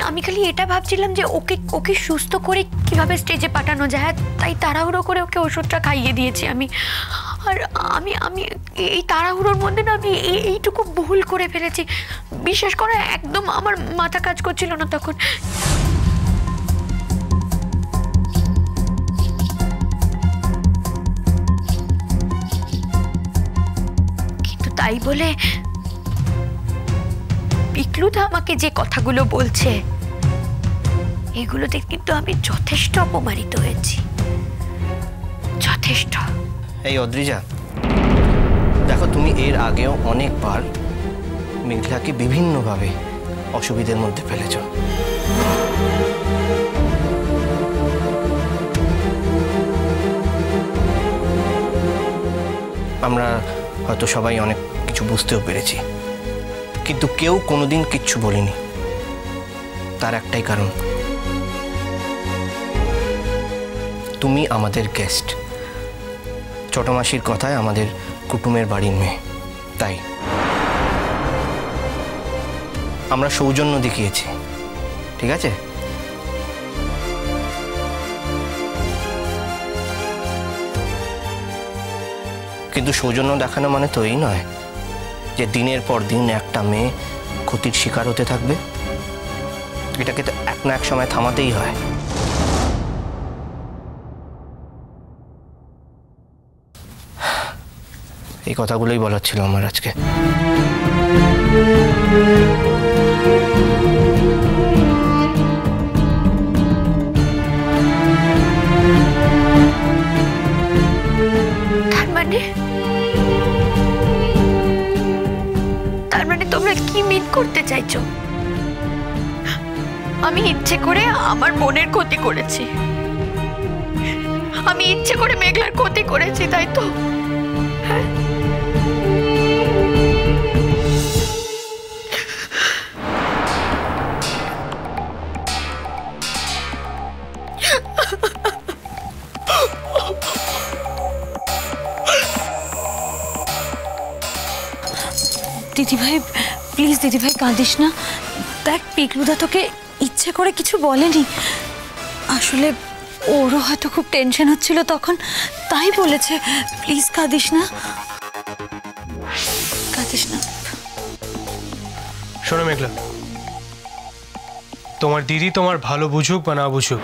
আমি খালি এটা ভাবছিলাম যে ওকে সুস্থ করে কিভাবে স্টেজে পাঠানো যায়, তাই তাড়াহুড়ো করে ওকে ওষুধটা খাইয়ে দিয়েছি আমি। আর আমি এই তাড়াহুড়োর মধ্যে না আমি এইটুকু ভুল করে ফেলেছি। বিশ্বাস করে একদম আমার মাথা কাজ করছিল না তখন। কিন্তু তাই বলে পিকলুদা আমাকে যে কথাগুলো বলছে এগুলোতে কিন্তু আমি যথেষ্ট অপমানিত হয়েছি, যথেষ্ট। এই অদ্রিজা, দেখো তুমি এর আগেও অনেকবার মেঘলাকে বিভিন্নভাবে অসুবিধার মধ্যে ফেলেছ। আমরা হয়তো সবাই অনেক কিছু বুঝতেও পেরেছি, কিন্তু কেউ কোনোদিন কিচ্ছু বলিনি। তার একটাই কারণ, তুমি আমাদের গেস্ট, ছোট মাসির কথায় আমাদের কুটুমের বাড়ির মেয়ে, তাই আমরা সৌজন্য দেখিয়েছি, ঠিক আছে? কিন্তু সৌজন্য দেখানো মানে তো এই নয় যে দিনের পর দিন একটা মেয়ে ক্ষতির শিকার হতে থাকবে। এটাকে তো এক না এক সময় থামাতেই হয়। এই কথাগুলোই বলার ছিল আমার আজকে। তার মানে তোমরা কি মিন করতে চাইছো? আমি ইচ্ছে করে আমার বোনের ক্ষতি করেছি, আমি ইচ্ছে করে মেঘলার ক্ষতি করেছি, তাই তো? হ্যাঁ, দিদিভাই প্লিজ, দিদিভাই কাঁদিস না। দেখ, পিকলুদা তোকে ইচ্ছে করে কিছু বলেনি, আসলে ওরও হয়তো খুব টেনশন হচ্ছিল তখন, তাই বলেছে। প্লিজ কাঁদিস না, কাঁদিস না। শোনো মেঘলা, তোমার দিদি তোমার ভালো বুঝুক বা না বুঝুক,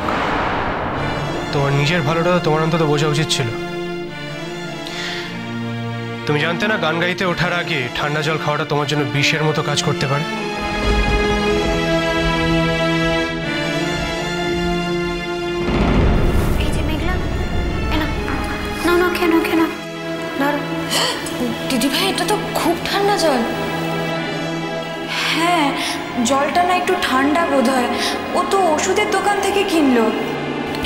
তোমার নিজের ভালোটা তো তোমার অন্তত বোঝা উচিত ছিল। তুমি জানতে না গান গাইতে ওঠার আগে ঠান্ডা জল খাওয়াটা তোমার জন্য বিষের মতো কাজ করতে পারে? এই যে মেঘলা, না না, কেন কেন দিদিভাই, এটা তো খুব ঠান্ডা জল। হ্যাঁ, জলটা না একটু ঠান্ডা বোধ হয়, ও তো ওষুধের দোকান থেকে কিনলো।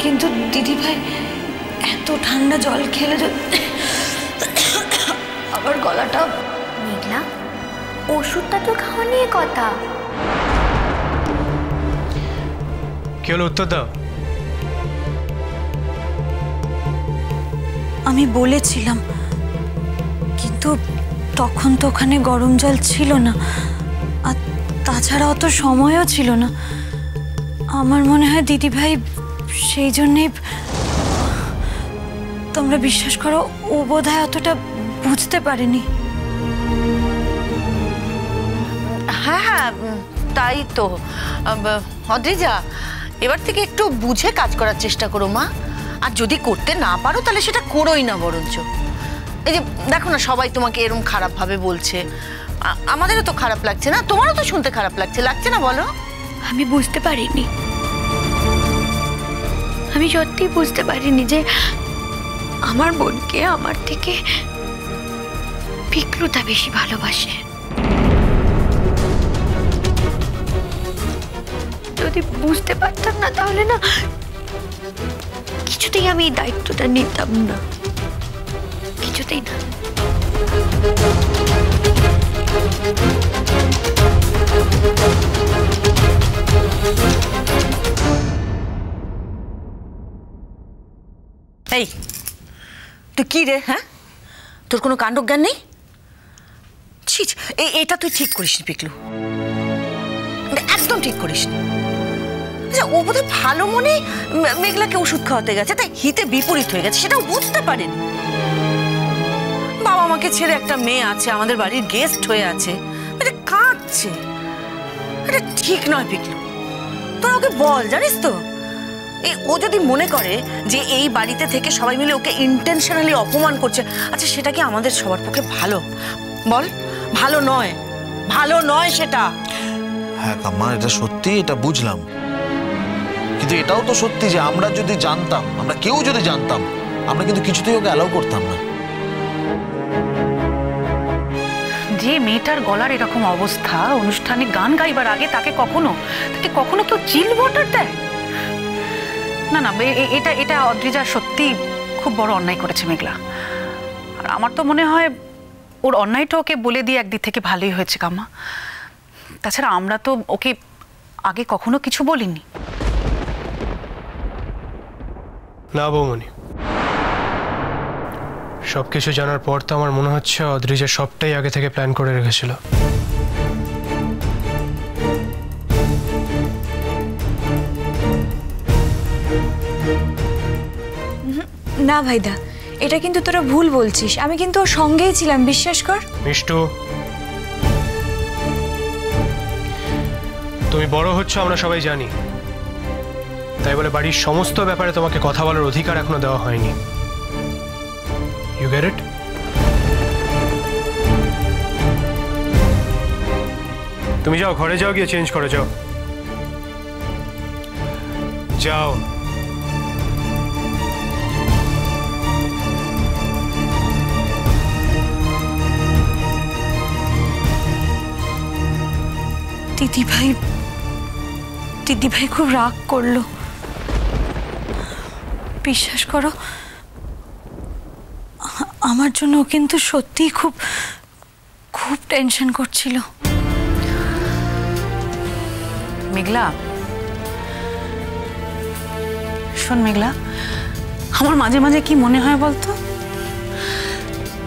কিন্তু দিদিভাই, এত ঠান্ডা জল খেলে আবার গলাটা। মেঘলা, ওষুধটা তো খাওয়া নিয়ে কথা। কি হলো, উত্তর দাও। আমি বলেছিলাম, কিন্তু তখন তো ওখানে গরম জল ছিল না, আর তাছাড়া অত সময়ও ছিল না। আমার মনে হয় দিদিভাই সেই জন্যেই, তোমরা বিশ্বাস করো, ও বোধহয় অতটা বুঝতে পারেনি। হ্যাঁ হ্যাঁ, তাই তো। অদ্রিজা, এবার থেকে একটু বুঝে কাজ করার চেষ্টা করো মা। আর যদি করতে না পারো তাহলে সেটা করোই না বরঞ্চ। এই যে দেখো না, সবাই তোমাকে এরকম খারাপভাবে বলছে, আমাদেরও তো খারাপ লাগছে না? তোমারও তো শুনতে খারাপ লাগছে, লাগছে না বলো? আমি বুঝতে পারিনি, আমি সত্যি বুঝতে পারিনি যে আমার বোনকে আমার থেকে পিকলুদা বেশি ভালোবাসে। যদি বুঝতে পারতাম না তাহলে না কিছুতেই আমি এই দায়িত্বটা নিতাম না, কিছুতেই না। এই তুই কি রে? হ্যাঁ, তোর কোনো কাণ্ডজ্ঞান নেই? এটা তুই ঠিক করিস নি পিকলু, একদম ঠিক করিস নি। আচ্ছা ও বোধহয় ভালো মনে মেঘলাকে ওষুধ খাওয়াতে গেছে, তাই হিতে বিপরীত হয়ে গেছে, সেটাও বুঝতে পারেনি। বাবা মাকে ছেড়ে একটা মেয়ে আছে, আমাদের বাড়ির গেস্ট হয়ে আছে, এটা কাঁদছে, এটা ঠিক নয় পিকলু। তোরা ওকে বল, জানিস তো ও যদি মনে করে যে এই বাড়িতে থেকে সবাই মিলে ওকে ইন্টেনশনালি অপমান করছে, আচ্ছা সেটা কি আমাদের সবার পক্ষে ভালো? বল, ভালো নয়, ভালো নয় সেটা। হ্যাঁ কাম্মা, এটা সত্যি, এটা বুঝলাম, কিন্তু এটাও তো সত্যি যে আমরা যদি জানতাম, আমরা কেউ যদি জানতাম, আমরা কিন্তু কিছুতেই ওকে অ্যালাউ করতাম না। যে মেয়েটার গলার এরকম অবস্থা, অনুষ্ঠানে গান গাইবার আগে তাকে কখনো কেউ চিল ওয়াটার দেয়? না না, এটা অদ্রিজা সত্যি খুব বড় অন্যায় করেছে মেঘলা। আর আমার তো মনে হয় ওর অন্যায়টা ওকে বলে দিয়ে একদিক থেকে ভালোই হয়েছে কাম্মা। তাছাড়া আমরা তো ওকে আগে কখনো কিছু বলিনি। না বৌমনি, সবকিছু জানার পর তো আমার মনে হচ্ছে অদ্রিজা সবটাই আগে থেকে প্ল্যান করে রেখেছিল। না ভাইদা, এটা কিন্তু তোরা ভুল বলছিস। আমি কিন্তু ওর সঙ্গেই ছিলাম, বিশ্বাস কর। মিষ্টু, তুমি বড় হচ্ছ আমরা সবাই জানি, তাই বলে বাড়ির সমস্ত ব্যাপারে তোমাকে কথা বলার অধিকার এখনো দেওয়া হয়নি। You get it? তুমি যাও, ঘরে যাও, গিয়ে চেঞ্জ করে যাও। যাও। দিদিভাই খুব রাগ করলো, বিশ্বাস করো। আমার জন্য ও কিন্তু সত্যিই খুব খুব টেনশন করছিল। মেঘলা, শোন মেঘলা, আমার মাঝে মাঝে কি মনে হয় বলতো,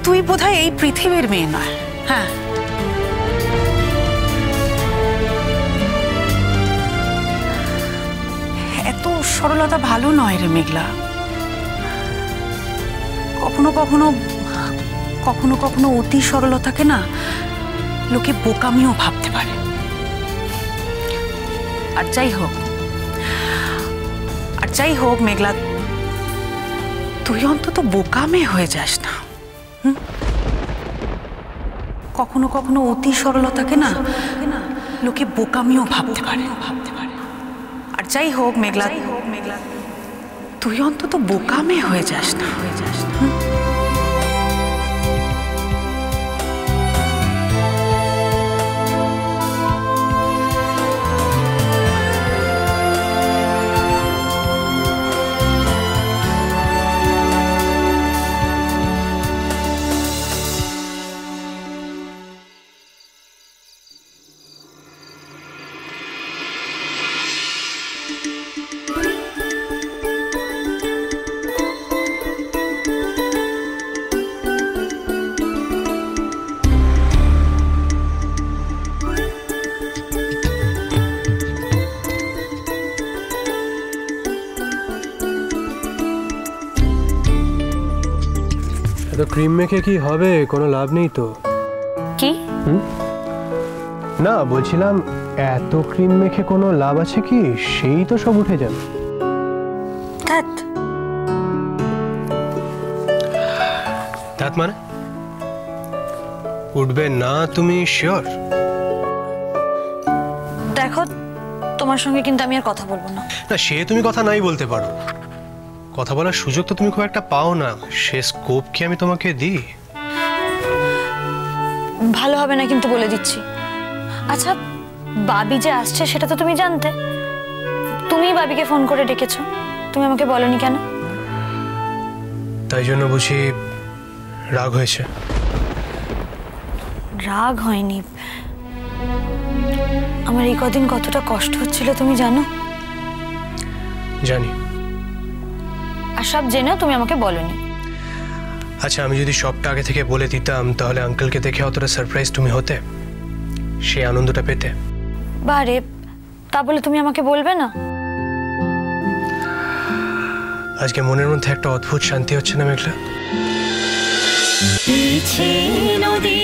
তুই বোধহয় এই পৃথিবীর মেয়ে নয়। হ্যাঁ, এত সরলতা ভালো নয় রে মেঘলা। কখনো কখনো কখনো কখনো অতি সরলতাকে না লোকে বোকামিও ভাবতে পারে। আর যাই হোক মেঘলা, তুই অন্তত বোকা মেয়ে হয়ে যাস না। কখনো কখনো অতি সরলতাকে না লোকে বোকামিও ভাবতে পারে। আর যাই হোক মেঘলা, তুই অন্তত বোকা মেয়ে হয়ে যাস না। তো ক্রিম মেখে কি হবে? কোনো লাভ নেই তো। কি? না, বলছিলাম এত ক্রিম মেখে কোনো লাভ আছে কি? সেই তো সব উঠে যাবে। ধ্যাত মানে উঠবে না? তুমি শিওর? দেখো, তোমার সঙ্গে কিন্তু আমি আর কথা বলবো না। না, সে তুমি কথা নাই বলতে পারো, কথা বলার সুযোগ তো তুমি খুব একটা পাও না। সে স্কোপ কি আমি তোমাকে দিই? ভালো হবে না কিন্তু, বলে দিচ্ছি। আচ্ছা, বাবি যে আসছে সেটা তো তুমি জানতে, তুমি বাবিকে ফোন করে ডেকেছো, তুমি আমাকে বলনি কেন? তাই জন্য বুঝি রাগ হয়েছে? রাগ হয়নি, আমার এই কদিন কতটা কষ্ট হচ্ছিল তুমি জানো? জানি। আর সব জেনেও তুমি আমাকে বলনি। আচ্ছা, আমি যদি সবটা আগে থেকে বলে দিতাম তাহলে আঙ্কেলকে দেখে অতটা সারপ্রাইজ তুমি হতে, সেই আনন্দটা পেতে। বারে, তা বলে তুমি আমাকে বলবে না? আজকে মনের মধ্যে একটা অদ্ভুত শান্তি হচ্ছে না মেঘলা? নদী